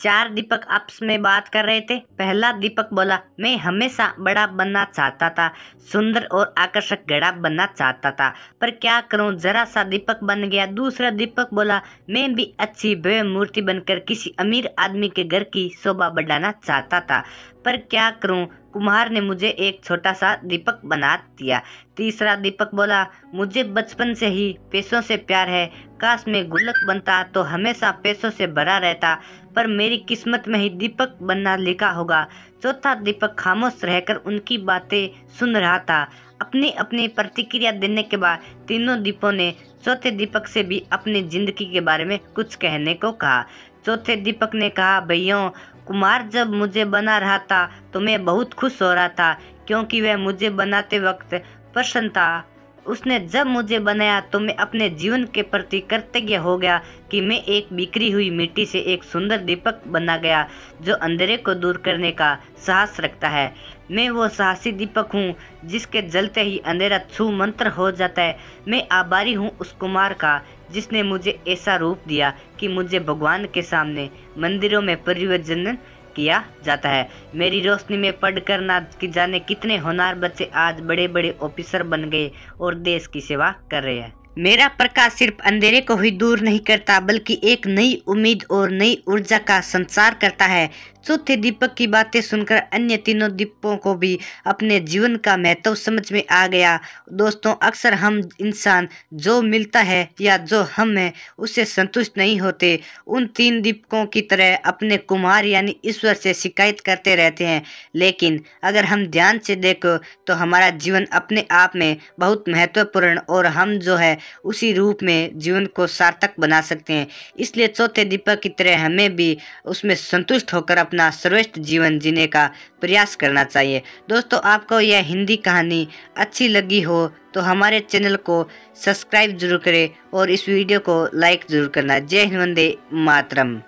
चार दीपक आपस में बात कर रहे थे। पहला दीपक बोला, मैं हमेशा बड़ा बनना चाहता था, सुंदर और आकर्षक घड़ा बनना चाहता था, पर क्या करूं, जरा सा दीपक बन गया। दूसरा दीपक बोला, मैं भी अच्छी भव्य मूर्ति बनकर किसी अमीर आदमी के घर की शोभा बढ़ाना चाहता था, पर क्या करूं, कुम्हार ने मुझे एक छोटा सा दीपक बना दिया। तीसरा दीपक बोला, मुझे बचपन से ही पैसों से प्यार है, काश मैं गुल्लक बनता तो हमेशा पैसों से भरा रहता, पर मेरी किस्मत में ही दीपक बनना लिखा होगा। चौथा दीपक खामोश रहकर उनकी बातें सुन रहा था। अपनी अपनी प्रतिक्रिया देने के बाद तीनों दीपों ने चौथे दीपक से भी अपनी जिंदगी के बारे में कुछ कहने को कहा। चौथे दीपक ने कहा, भैयों, कुमार जब मुझे बना रहा था तो मैं बहुत खुश हो रहा था, क्योंकि वह मुझे बनाते वक्त प्रसन्न था। उसने जब मुझे बनाया तो मैं अपने जीवन के प्रति कृतज्ञ हो गया कि मैं एक बिखरी हुई मिट्टी से एक सुंदर दीपक बना गया जो अंधेरे को दूर करने का साहस रखता है। मैं वो साहसी दीपक हूँ जिसके जलते ही अंधेरा छू मंत्र हो जाता है। मैं आभारी हूँ उस कुमार का जिसने मुझे ऐसा रूप दिया कि मुझे भगवान के सामने मंदिरों में परिवर्तन किया जाता है। मेरी रोशनी में पढ़कर ना कि जाने कितने होनहार बच्चे आज बड़े बड़े ऑफिसर बन गए और देश की सेवा कर रहे हैं। मेरा प्रकाश सिर्फ अंधेरे को ही दूर नहीं करता, बल्कि एक नई उम्मीद और नई ऊर्जा का संचार करता है। चौथे दीपक की बातें सुनकर अन्य तीनों दीपकों को भी अपने जीवन का महत्व समझ में आ गया। दोस्तों, अक्सर हम इंसान जो मिलता है या जो हम हैं उससे संतुष्ट नहीं होते। उन तीन दीपकों की तरह अपने कुम्हार यानी ईश्वर से शिकायत करते रहते हैं, लेकिन अगर हम ध्यान से देखो तो हमारा जीवन अपने आप में बहुत महत्वपूर्ण और हम जो है उसी रूप में जीवन को सार्थक बना सकते हैं। इसलिए चौथे दीपक की तरह हमें भी उसमें संतुष्ट होकर अपना श्रेष्ठ जीवन जीने का प्रयास करना चाहिए। दोस्तों, आपको यह हिंदी कहानी अच्छी लगी हो तो हमारे चैनल को सब्सक्राइब जरूर करें और इस वीडियो को लाइक जरूर करना। जय हिंद, वंदे मातरम।